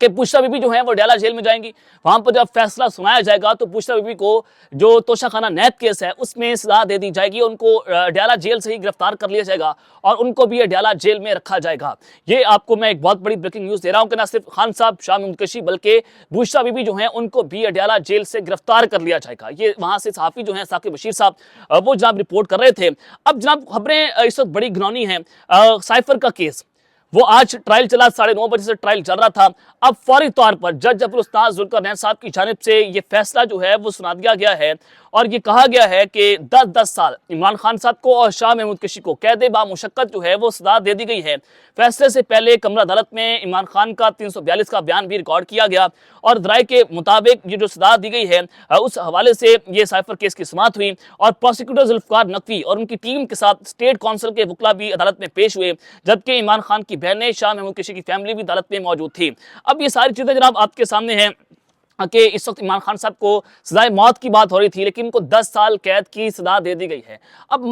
کہ Bushra be be جو ہیں وہ ڈیالہ جیل میں جائیں گی. وہاں پر جب فیصلہ سنایا جائے گا تو بشریٰ بی بی کو جو توشہ خانہ نیب کیس ہے اس میں سزا دے دی جائے گی. ان کو ڈیالہ جیل سے ہی گرفتار کر لیا جائے گا اور ان کو بھی یہ ڈیالہ جیل میں رکھا جائے گا. یہ آپ کو میں ایک بہت بڑی بریکنگ نیوز دے رہا ہوں کہ نہ صرف خان صاحب شاہ محمود قریشی بلکہ بشریٰ بی بی جو ہیں ان کو بھی ڈیالہ جیل سے گرفتار کر لیا جائے گا. یہ وہاں سے صحافی جو ہیں ثاقب بشیر صاحب وہ جناب رپورٹ کر رہے تھے. اب جناب خبریں اس وقت بڑی گھنونی ہیں. سائفر کا کیس وہ آج ٹرائل چلا، 9:30 بجے سے ٹرائل چل رہا تھا. اب فوری طور پر جج ابوالاسناد ذوالقرنین صاحب کی جانب سے یہ فیصلہ جو ہے وہ سنا دیا گیا ہے اور یہ کہا گیا ہے کہ 10 سال عمران خان صاحب کو اور شاہ محمود قریشی کو قید بامشقت جو ہے وہ سزا دے دی گئی ہے. فیصلے سے پہلے کمرہ عدالت میں عمران خان کا 342 کا بیان بھی ریکارڈ کیا گیا اور ذرائع کے مطابق یہ جو سزا دی گئی ہے اس حوالے سے یہ سائفر کیس کی سماعت ہوئی اور پروسیکیوٹر ذوالفقار نقوی اور ان کی ٹیم کے ساتھ اسٹیٹ کونسل کے وکلاء بھی عدالت میں پیش ہوئے، جبکہ عمران خان کی بہنیں شاہ محمود قریشی کی فیملی بھی عدالت میں موجود تھی. اب یہ ساری چیزیں جناب آپ کے سامنے ہیں کہ اس وقت عمران خان صاحب کو سزائے موت کی بات ہو رہی تھی لیکن ان کو 10 سال قید کی سزا دے دی گئی ہے. اب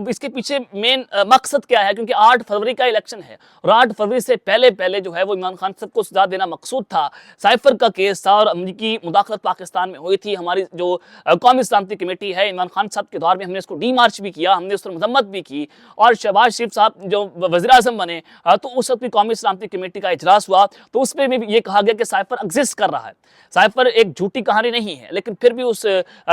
اس کے پیچھے مین مقصد کیا ہے؟ کیونکہ 8 فروری کا الیکشن ہے اور 8 فروری سے پہلے جو ہے وہ عمران خان صاحب کو سزا دینا مقصود تھا. سائفر کا کیس تھا اور امریکی مداخلت پاکستان میں ہوئی تھی. ہماری جو قومی سلامتی کمیٹی ہے عمران خان صاحب کے دور میں ہم نے اس کو ڈی مارچ بھی کیا، ہم نے اس پر مذمت بھی کی اور شہباز شریف صاحب جو وزیر اعظم بنے تو اس وقت بھی قومی سلامتی کمیٹی کا اجلاس ہوا تو اس میں بھی یہ کہا گیا کہ سائفر ایگزسٹ کر رہا ہے. سائفر ایک جھوٹی کہانی نہیں ہے لیکن پھر بھی اس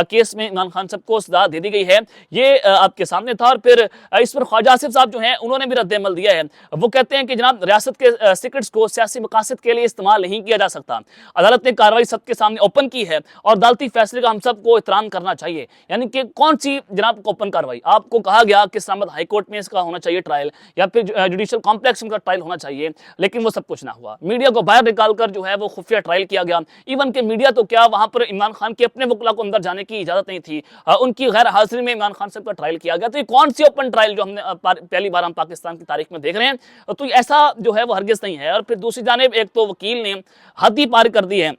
کیس میں عمران خان صاحب کو سزا دے دی گئی ہے. یہ آپ کے سامنے تھا اور پھر اس پر خواجہ آصف صاحب جو ہیں انہوں نے بھی رد عمل دیا ہے. وہ کہتے ہیں کہ جناب ریاست کے سیکرٹس کو سیاسی مقاصد کے لیے استعمال نہیں کیا جا سکتا. عدالت نے کارروائی سب کے سامنے اوپن کی ہے اور عدالتی فیصلے کا ہم سب کو احترام کرنا چاہیے. یعنی کہ کون سی جناب کو اوپن کارروائی؟ آپ کو کہا گیا کہ اسلام آباد ہائی کورٹ میں اس کا ہونا چاہیے ٹرائل یا پھر جوڈیشل کمپلیکس میں کا ٹرائل ہونا چاہیے لیکن وہ سب کچھ نہ ہوا. میڈیا کو باہر نکال کر جو ہے وہ خفیہ ٹرائل کیا گیا. ایون کہ میڈیا تو کیا وہاں پر عمران خان کے اپنے وکلاء کو اندر جانے کی اجازت نہیں تھی، ان کی غیر حاضری میں عمران خان صاحب کا ٹرائل کیا گیا. تو یہ کون سی اوپن ٹرائل جو ہم نے پہلی بار ہم پاکستان کی تاریخ میں دیکھ رہے ہیں؟ تو ایسا جو ہے وہ ہرگز نہیں ہے. اور پھر دوسری جانب ایک تو وکیل نے حد ہی پار کر دی ہے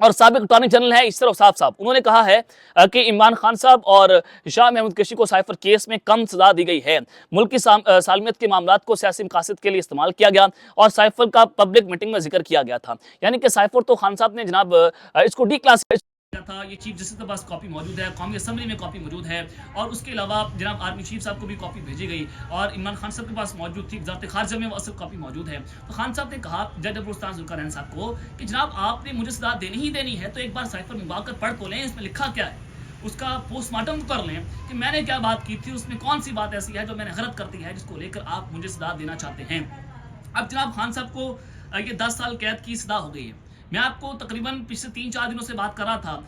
اور سابق اٹارنی جنرل ہے اشرف صاحب انہوں نے کہا ہے کہ عمران خان صاحب اور شاہ محمود قریشی کو سائفر کیس میں کم سزا دی گئی ہے. ملک کی سالمیت کے معاملات کو سیاسی مقاصد کے لیے استعمال کیا گیا اور سائفر کا پبلک میٹنگ میں ذکر کیا گیا تھا. یعنی کہ سائفر تو خان صاحب نے جناب اس کو ڈی کلاسیفائی تھا. یہ چیف جسٹس کے پاس کاپی موجود ہے، قومی اسمبلی میں کاپی موجود ہے اور اس کے علاوہ جناب آرمی چیف صاحب کو بھی کاپی بھیجی گئی اور عمران خان صاحب کے پاس موجود تھی. وزارت خارجہ میں وہ اصل کاپی موجود ہے. تو خان صاحب نے کہا جج ابوالاسناد ذوالقرنین صاحب کو کہ جناب آپ نے مجھے سزا دینی ہی دینی ہے تو ایک بار سائفر منگوا کر پڑھ تو لیں، اس میں لکھا کیا ہے، اس کا پوسٹ مارٹم کر لیں کہ میں نے کیا بات کی تھی، اس میں کون سی بات ایسی ہے جو میں نے غلط کر دی ہے جس کو لے کر آپ مجھے سزا دینا چاہتے ہیں. اب جناب خان صاحب کو یہ 10 سال قید کی سزا ہو گئی ہے. میں آپ کو تقریباً پچھلے 3-4 دنوں سے بات کر رہا تھا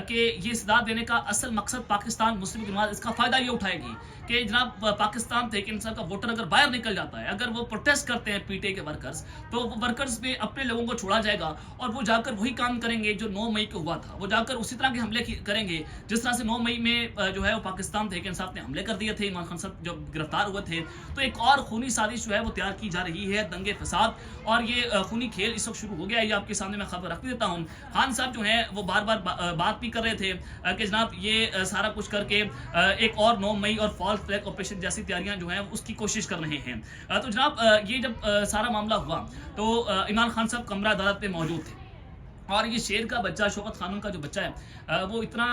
کہ یہ سزا دینے کا اصل مقصد پاکستان مسلم جماعت اس کا فائدہ یہ اٹھائے گی کہ جناب پاکستان تحریک انصاف کا ووٹر اگر باہر نکل جاتا ہے، اگر وہ پروٹیسٹ کرتے ہیں پی ٹی آئی کے ورکرز، تو وہ ورکرز میں اپنے لوگوں کو چھوڑا جائے گا اور وہ جا کر وہی کام کریں گے جو 9 مئی کو ہوا تھا. وہ جا کر اسی طرح کے حملے کریں گے جس طرح سے 9 مئی میں جو ہے وہ پاکستان تحریک انصاف نے حملے کر دیے تھے، عمران خان صاحب جب گرفتار ہوئے تھے. تو ایک اور خونی سازش جو ہے وہ تیار کی جا رہی ہے، دنگے فساد اور یہ خونی کھیل اس وقت شروع ہو گیا ہے. یہ آپ کے سامنے میں خبر رکھ دیتا ہوں. خان صاحب جو ہیں وہ بار بار بات بھی کر رہے تھے کہ جناب یہ سارا کچھ کر کے ایک اور 9 مئی اور فالس فلیگ آپریشن جیسی تیاریاں جو ہیں اس کی کوشش کر رہے ہیں. تو جناب یہ جب سارا معاملہ ہوا تو عمران خان صاحب کمرہ عدالت میں موجود تھے اور یہ شیر کا بچہ شوکت خانم کا جو بچہ ہے وہ اتنا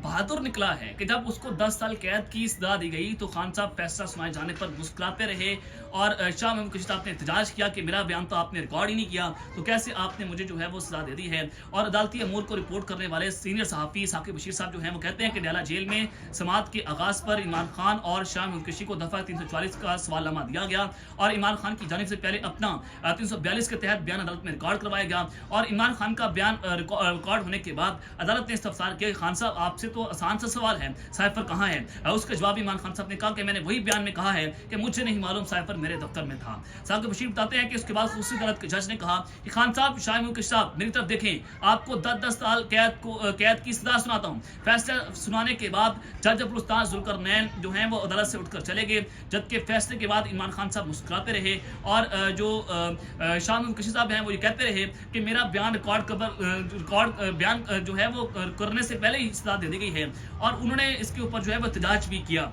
بہادر نکلا ہے کہ جب اس کو 10 سال قید کی سزا دی گئی تو خان صاحب فیصلہ سنائے جانے پر مسکراتے رہے اور شاہ محمود قریشی صاحب نے احتجاج کیا کہ میرا بیان تو آپ نے ریکارڈ ہی نہیں کیا تو کیسے آپ نے مجھے جو ہے وہ سزا دے دی ہے. اور عدالتی امور کو رپورٹ کرنے والے سینئر صحافی ثاقب بشیر صاحب جو ہیں وہ کہتے ہیں کہ ڈیالہ جیل میں سماعت کے آغاز پر عمران خان اور شاہ محمود قریشی کو دفعہ 344 کا سوال نامہ دیا گیا اور عمران خان کی جانب سے پہلے اپنا 342 کے تحت بیان عدالت میں ریکارڈ کروایا گیا اور عمران خان کا بیان ریکارڈ ہونے کے بعد عدالت نے استفسار کیا کہ خان صاحب آپ سے تو آسان سا سوال ہے، سائفر کہاں ہے؟ اس کا جواب عمران خان صاحب نے کہا کہ میں نے وہی بیان میں کہا ہے کہ مجھے نہیں معلوم، سائفر میرے دفتر میں تھا. ثاقب بشیر بتاتے ہیں کہ اس کے بعد خصوصی عدالت کے جج نے کہا کہ خان صاحب شاہ محمود قریشی صاحب میری طرف دیکھیں، آپ کو 10 سال قید کی سزا سناتا ہوں. فیصلہ سنانے کے بعد جج ابوالاسناد ذوالقرنین جو ہیں وہ عدالت سے اٹھ کر چلے گئے جبکہ فیصلے کے بعد عمران خان صاحب مسکراتے رہے اور جو شاہ محمود قریشی صاحب ہیں وہ یہ کہتے رہے کہ میرا بیان ریکارڈ بیان جو ہے وہ کرنے سے پہلے ہی سزا دے دی گئی ہے اور انہوں نے اس کے اوپر جو ہے وہ احتجاج بھی کیا.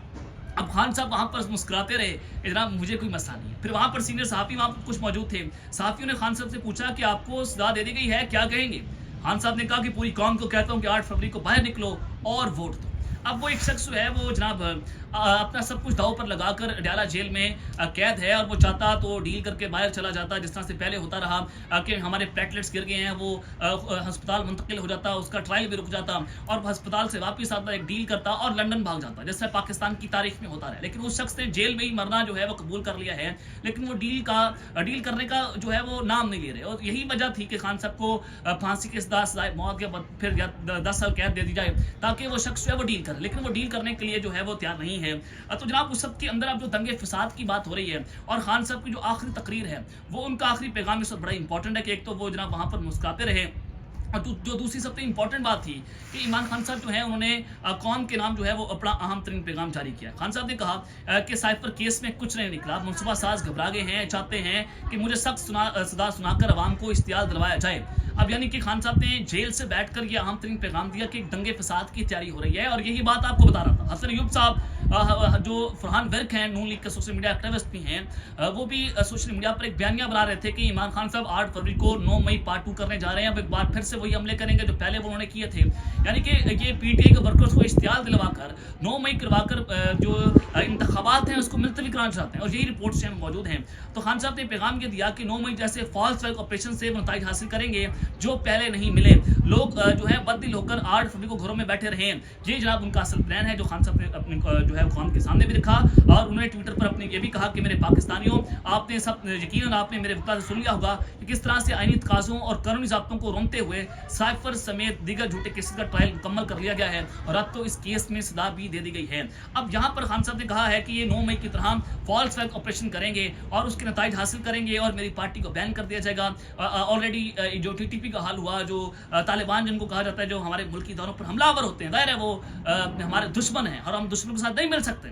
اب خان صاحب وہاں پر مسکراتے رہے کہ جناب مجھے کوئی مسئلہ نہیں ہے. پھر وہاں پر سینئر صحافی وہاں پر کچھ موجود تھے. صحافیوں نے خان صاحب سے پوچھا کہ آپ کو سزا دے دی گئی ہے, کیا کہیں گے؟ خان صاحب نے کہا کہ پوری قوم کو کہتا ہوں کہ 8 فروری کو باہر نکلو اور ووٹ دو. اب وہ ایک شخص جو ہے وہ جناب اپنا سب کچھ داؤ پر لگا کر ڈیالہ جیل میں قید ہے, اور وہ چاہتا تو ڈیل کر کے باہر چلا جاتا, جس طرح سے پہلے ہوتا رہا کہ ہمارے پلیٹلیٹس گر گئے ہیں, وہ ہسپتال منتقل ہو جاتا, اس کا ٹرائل بھی رک جاتا, اور وہ ہسپتال سے واپس آتا, ایک ڈیل کرتا اور لندن بھاگ جاتا, جیسے پاکستان کی تاریخ میں ہوتا رہا. لیکن اس شخص نے جیل میں ہی مرنا جو ہے وہ قبول کر لیا ہے, لیکن وہ ڈیل کرنے کا جو ہے وہ نام نہیں لے رہے. اور یہی وجہ تھی کہ خان صاحب کو پھانسی کی سزائے موت کے بعد پھر 10 سال قید دے دی جائے, تاکہ وہ شخص جو ہے وہ ڈیل کرے. لیکن وہ ڈیل کرنے کے لیے جو ہے وہ تیار نہیں ہے. تو جناب اس سب کے اندر اب جو دنگے فساد کی بات ہو رہی ہے, اور خان صاحب کی جو آخری تقریر ہے, وہ ان کا آخری پیغام اس وقت بڑا امپورٹنٹ ہے کہ ایک تو وہ جناب وہاں پر مسکراتے رہے, اور جو دوسری سب سے امپورٹنٹ بات تھی کہ عمران خان صاحب جو ہیں انہوں نے قوم کے نام جو ہے وہ اپنا اہم ترین پیغام جاری کیا. خان صاحب نے کہا کہ سائفر کیس میں کچھ نہیں نکلا, منصوبہ ساز گھبرا گئے ہیں, چاہتے ہیں کہ مجھے سخت سزا سنا کر عوام کو اشتعال دلوایا جائے. اب یعنی کہ خان صاحب نے جیل سے بیٹھ کر یہ اہم ترین پیغام دیا کہ دنگے فساد کی تیاری ہو رہی ہے. اور یہی بات آپ کو بتا رہا تھا. حسن ایوب صاحب جو فرحان ورک ہیں, نون لیگ کے سوشل میڈیا ایکٹیوسٹ بھی ہیں, وہ بھی سوشل میڈیا پر ایک بیانیہ بنا رہے تھے کہ عمران خان صاحب 8 فروری کو 9 مئی پارٹ 2 کرنے جا رہے ہیں. اب ایک بار پھر سے وہی عملے کریں گے جو پہلے انہوں نے کیے تھے, یعنی کہ یہ پی ٹی آئی کے ورکرز کو اشتعال دلوا کر 9 مئی کروا کر جو انتخابات ہیں اس کو ملتوی کرانا چاہتے ہیں, اور یہی رپورٹس ہیں موجود ہیں. تو خان صاحب نے پیغام یہ دیا کہ 9 مئی جیسے فالس فلیگ آپریشن سے وہ نتائج حاصل کریں گے جو پہلے نہیں ملے. لوگ جو ہے بددل ہو کر 8 فروری کو گھروں میں بیٹھے رہیں, یہ جناب ان کا اصل پلان ہے جو خان صاحب نے اپنے جو ہے قوم کے سامنے بھی رکھا. اور انہوں نے ٹویٹر پر اپنے یہ بھی کہا کہ میرے پاکستانیوں, آپ نے سب یقیناً آپ نے میرے وقت سے سن لیا ہوگا کہ کس طرح سے آئینی تقاضوں اور قانونی ضابطوں کو رومتے ہوئے سائفر سمیت دیگر جھوٹے کیسز کا ٹرائل مکمل کر لیا گیا ہے, اور اب تو اس کیس میں سزا بھی دے دی گئی ہے. اب یہاں پر خان صاحب نے کہا ہے کہ یہ 9 مئی کی طرح فالس فلیگ آپریشن کریں گے اور اس کے نتائج حاصل کریں گے, اور میری پارٹی کو بین کر دیا جائے گا. آلریڈی جو ٹی ٹی پی کا حال ہوا, جو طالبان جن کو کہا جاتا ہے جو ہمارے ملکی دوروں پر حملہ آور ہوتے ہیں, ظاہر ہے وہ ہمارے دشمن ہیں اور ہم دشمن کے ساتھ نہیں مل سکتے.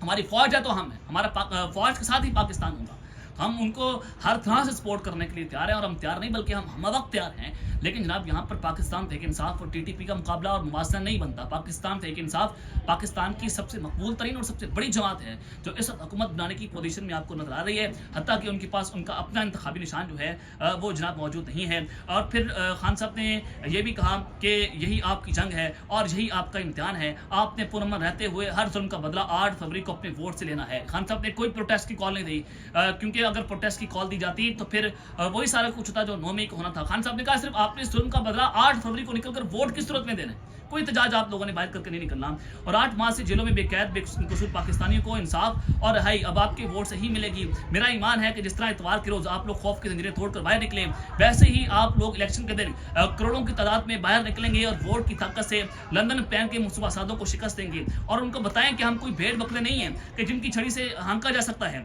ہماری فوج ہے تو ہم ہیں, ہمارا فوج کے ساتھ ہی پاکستان ہوگا. ہم ان کو ہر طرح سے سپورٹ کرنے کے لیے تیار ہیں, اور ہم تیار نہیں بلکہ ہم وقت تیار ہیں. لیکن جناب یہاں پر پاکستان تحریک انصاف اور ٹی ٹی پی کا مقابلہ اور موازنہ نہیں بنتا. پاکستان تحریک انصاف پاکستان کی سب سے مقبول ترین اور سب سے بڑی جماعت ہے جو اس وقت حکومت بنانے کی پوزیشن میں آپ کو نظر آ رہی ہے, حتیٰ کہ ان کے پاس ان کا اپنا انتخابی نشان جو ہے وہ جناب موجود نہیں ہے. اور پھر خان صاحب نے یہ بھی کہا کہ یہی آپ کی جنگ ہے اور یہی آپ کا امتحان ہے, آپ نے پرامن رہتے ہوئے ہر ظلم کا بدلہ 8 فروری کو اپنے ووٹ سے لینا ہے. خان صاحب نے کوئی پروٹیسٹ کی کال نہیں دی, کیونکہ اگر پروٹیسٹ کی کال دی جاتی تو پھر وہی سارا کچھ ہوتا جو 9 مئی کو ہونا تھا. خان صاحب نے کہا صرف آپ نے ظلم کا بدلہ 8 فروری کو نکل کر ووٹ کی صورت میں دینا ہے, کوئی احتجاج آپ لوگوں نے باہر کر کے نہیں نکلنا. اور 8 ماہ سے جیلوں میں بے قید بے قصور پاکستانیوں کو انصاف اور رہائی اب آپ کے ووٹ سے ہی ملے گی. میرا ایمان ہے کہ جس طرح اتوار کے روز آپ لوگ خوف کی زنجیریں توڑ کر باہر نکلیں, ویسے ہی آپ لوگ الیکشن کے دن کروڑوں کی تعداد میں باہر نکلیں گے اور ووٹ کی طاقت سے لندن پلان کے منصوبہ سازوں کو شکست دیں گے, اور ان کو بتائیں کہ ہم کوئی بھیڑ بکرے نہیں ہیں کہ جن کی چھڑی سے ہانکا جا سکتا ہے.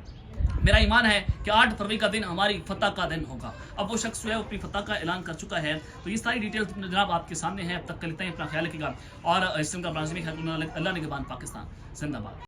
میرا ایمان ہے کہ 8 فروری کا دن ہماری فتح کا دن ہوگا. اب وہ شخص جو ہے اپنی فتح کا اعلان کر چکا ہے. تو یہ ساری ڈیٹیلز جناب آپ کے سامنے ہے. اب تک لیتے ہیں, اپنا خیال رکھیے گا, اور اس کا برانزمی ہے. اللہ نگہبان پاکستان زندہ باد.